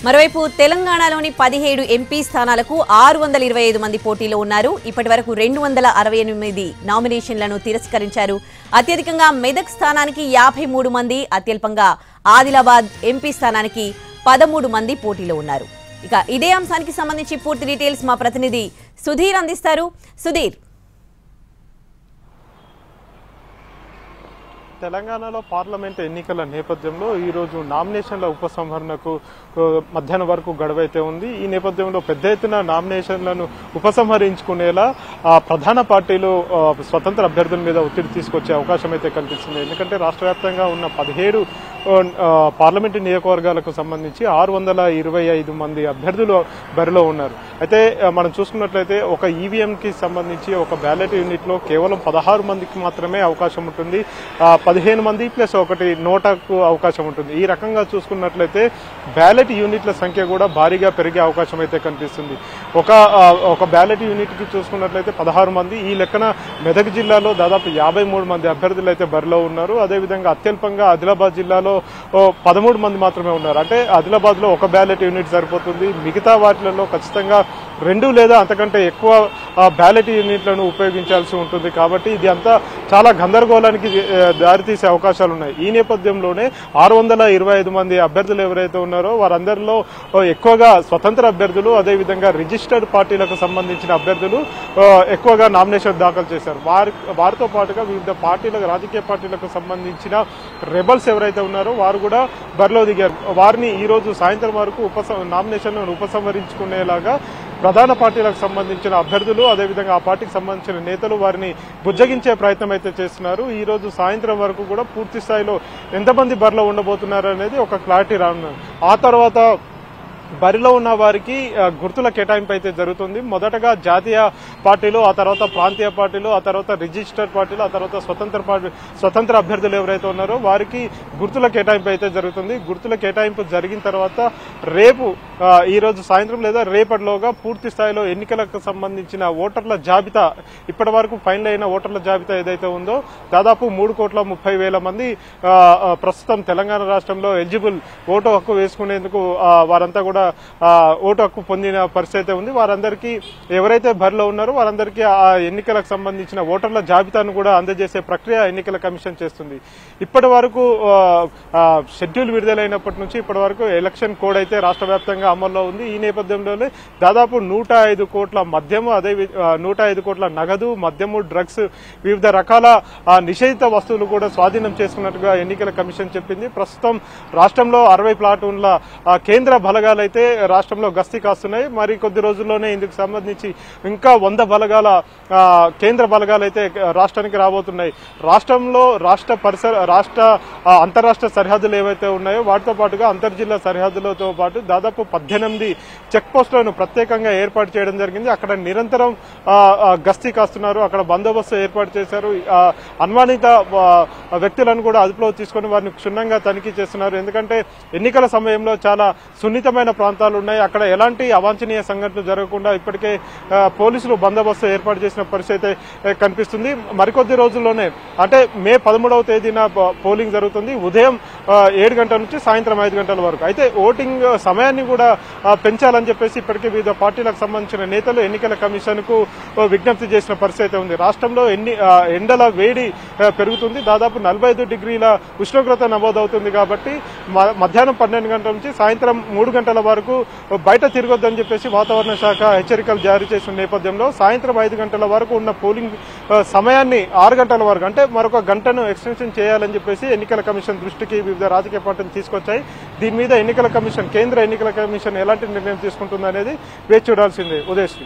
మరోవైపు తెలంగాణలోని 17 ఎంపీ స్థానాలకు 625 మంది పోటీలో ఉన్నారు. ఇప్పటివరకు 268 నామినేషన్లను తిరస్కరించారు. అత్యధికంగా మెదక్ స్థానానికి 53 మంది, అత్యల్పంగా ఆదిలాబాద్ ఎంపీ స్థానానికి 13 మంది పోటీలో ఉన్నారు. ఇక ఇదే అంశానికి సంబంధించి పూర్తి డీటెయిల్స్ మా ప్రతినిధి సుధీర్ అందిస్తారు. సుధీర్, తెలంగాణలో పార్లమెంట్ ఎన్నికల నేపథ్యంలో ఈరోజు నామినేషన్ల ఉపసంహరణకు మధ్యాహ్నం వరకు గడువైతే ఉంది. ఈ నేపథ్యంలో పెద్ద ఎత్తున నామినేషన్లను ఉపసంహరించుకునేలా ప్రధాన పార్టీలు స్వతంత్ర అభ్యర్థుల మీద ఒత్తిడి తీసుకొచ్చే అవకాశం అయితే కనిపిస్తుంది. ఎందుకంటే రాష్ట్ర వ్యాప్తంగా ఉన్న 17 పార్లమెంటు నియోజకవర్గాలకు సంబంధించి 625 మంది అభ్యర్థులు బరిలో ఉన్నారు. అయితే మనం చూసుకున్నట్లయితే ఒక ఈవీఎంకి సంబంధించి ఒక బ్యాలెట్ యూనిట్లో కేవలం 16 మందికి మాత్రమే అవకాశం ఉంటుంది. 15 మంది ప్లస్ ఒకటి నోటాకు అవకాశం ఉంటుంది. ఈ రకంగా చూసుకున్నట్లయితే బ్యాలెట్ యూనిట్ల సంఖ్య కూడా భారీగా పెరిగే అవకాశం అయితే కనిపిస్తుంది. ఒక బ్యాలెట్ యూనిట్కి చూసుకున్నట్లయితే 16 మంది. ఈ లెక్కన మెదక్ జిల్లాలో దాదాపు 53 మంది అభ్యర్థులు అయితే బరిలో ఉన్నారు. అదేవిధంగా అత్యల్పంగా ఆదిలాబాద్ జిల్లాలో 13 మంది మాత్రమే ఉన్నారు. అంటే ఆదిలాబాద్ లో ఒక బ్యాలెట్ యూనిట్ సరిపోతుంది. మిగతా వాటిలలో ఖచ్చితంగా 2 లేదా అంతకంటే ఎక్కువ బ్యాలెట్ యూనిట్లను ఉపయోగించాల్సి ఉంటుంది. కాబట్టి ఇది అంతా చాలా గందరగోళానికి దారితీసే అవకాశాలు ఉన్నాయి. ఈ నేపథ్యంలోనే 625 మంది అభ్యర్థులు ఎవరైతే ఉన్నారో వారందరిలో ఎక్కువగా స్వతంత్ర అభ్యర్థులు, అదేవిధంగా రిజిస్టర్డ్ పార్టీలకు సంబంధించిన అభ్యర్థులు ఎక్కువగా నామినేషన్ దాఖలు చేశారు. వారితో పాటుగా వివిధ పార్టీలకు, రాజకీయ పార్టీలకు సంబంధించిన రెబల్స్ ఎవరైతే ఉన్నారో వారు కూడా బరిలో దిగారు. వారిని ఈ రోజు సాయంత్రం వరకు నామినేషన్లను ఉపసంహరించుకునేలాగా ప్రధాన పార్టీలకు సంబంధించిన అభ్యర్థులు, అదేవిధంగా ఆ పార్టీకి సంబంధించిన నేతలు వారిని బుజ్జగించే ప్రయత్నం అయితే చేస్తున్నారు. ఈ రోజు సాయంత్రం వరకు కూడా పూర్తి స్థాయిలో ఎంతమంది బరిలో ఉండబోతున్నారు అనేది ఒక క్లారిటీ రానున్నారు. ఆ తర్వాత బరిలో ఉన్న వారికి గుర్తుల కేటాయింపు అయితే జరుగుతుంది. మొదటగా జాతీయ పార్టీలు, ఆ తర్వాత ప్రాంతీయ పార్టీలు, ఆ తర్వాత రిజిస్టర్డ్ పార్టీలు, ఆ తర్వాత స్వతంత్ర అభ్యర్థులు ఎవరైతే ఉన్నారో వారికి గుర్తుల కేటాయింపు అయితే జరుగుతుంది. గుర్తుల కేటాయింపు జరిగిన తర్వాత రేపు ఈ రోజు సాయంత్రం లేదా రేపటిలోగా పూర్తి స్థాయిలో ఎన్నికలకు సంబంధించిన ఓటర్ల జాబితా, ఇప్పటి వరకు ఫైనల్ అయిన ఓటర్ల జాబితా ఏదైతే ఉందో దాదాపు 3,30,000 మంది ప్రస్తుతం తెలంగాణ రాష్ట్రంలో ఎలిజిబుల్ ఓటు హక్కు వేసుకునేందుకు వారంతా కూడా ఓటు హక్కు పొందిన పరిస్థితి ఉంది. వారందరికీ ఎవరైతే బరిలో ఉన్నారో వారందరికీ ఆ ఎన్నికలకు సంబంధించిన ఓటర్ల జాబితాను కూడా అందజేసే ప్రక్రియ ఎన్నికల కమిషన్ చేస్తుంది. ఇప్పటి వరకు షెడ్యూల్ విడుదలైనప్పటి నుంచి ఇప్పటి వరకు ఎలక్షన్ కోడ్ అయితే రాష్ట్ర వ్యాప్తంగా అమల్లో ఉంది. ఈ నేపథ్యంలోనే దాదాపు 105 కోట్ల మద్యము, అదే 105 కోట్ల నగదు, మద్యము, డ్రగ్స్, వివిధ రకాల నిషేధిత వస్తువులు కూడా స్వాధీనం చేసుకున్నట్టుగా ఎన్నికల కమిషన్ చెప్పింది. ప్రస్తుతం రాష్ట్రంలో 60 ప్లాటూన్ల కేంద్ర బలగాలు అయితే రాష్ట్రంలో గస్తీ కాస్తున్నాయి. మరి కొద్ది రోజుల్లోనే ఇందుకు సంబంధించి ఇంకా 100 బలగాల కేంద్ర బలగాలు అయితే రాష్ట్రానికి రాబోతున్నాయి. రాష్ట్రంలో అంతరాష్ట్ర సరిహద్దులు ఏవైతే ఉన్నాయో వాటితో పాటుగా అంతర్జిల్లా సరిహద్దులతో పాటు దాదాపు 18 చెక్ పోస్టులను ప్రత్యేకంగా ఏర్పాటు చేయడం జరిగింది. అక్కడ నిరంతరం గస్తీ కాస్తున్నారు. అక్కడ బందోబస్తు ఏర్పాటు చేశారు. అనుమానిత వ్యక్తులను కూడా అదుపులో తీసుకుని వారిని క్షుణ్ణంగా తనిఖీ చేస్తున్నారు. ఎందుకంటే ఎన్నికల సమయంలో చాలా సున్నితమైన ప్రాంతాలు ఉన్నాయి. అక్కడ ఎలాంటి అవాంఛనీయ సంఘటనలు జరగకుండా ఇప్పటికే పోలీసులు బందోబస్తు ఏర్పాటు చేసిన పరిస్థితి కనిపిస్తుంది. మరికొద్ది రోజుల్లోనే అంటే మే 13వ తేదీన పోలింగ్ జరుగుతుంది. ఉదయం 7 గంటల నుంచి సాయంత్రం 5 గంటల వరకు. అయితే ఓటింగ్ సమయాన్ని కూడా పెంచాలని చెప్పేసి ఇప్పటికే వివిధ పార్టీలకు సంబంధించిన నేతలు ఎన్నికల కమిషన్ కు విజ్ఞప్తి చేసిన పరిస్థితి ఉంది. రాష్ట్రంలో ఎండల వేడి పెరుగుతుంది. దాదాపు 45 డిగ్రీల ఉష్ణోగ్రత నమోదవుతుంది. కాబట్టి మధ్యాహ్నం 12 గంటల నుంచి సాయంత్రం 3 గంటల వరకు బయట తిరగొద్దని చెప్పేసి వాతావరణ శాఖ హెచ్చరికలు జారీ చేసిన నేపథ్యంలో సాయంత్రం 5 గంటల వరకు ఉన్న పోలింగ్ సమయాన్ని 6 గంటల వరకు అంటే మరొక గంటను ఎక్స్టెన్షన్ చేయాలని చెప్పేసి ఎన్నికల కమిషన్ దృష్టికి వివిధ రాజకీయ పార్టీలు తీసుకొచ్చాయి. దీని మీద కేంద్ర ఎన్నికల కమిషన్ ఎలాంటి నిర్ణయం తీసుకుంటుందనేది వేచి చూడాల్సిందే. ఉదయశ్రీ.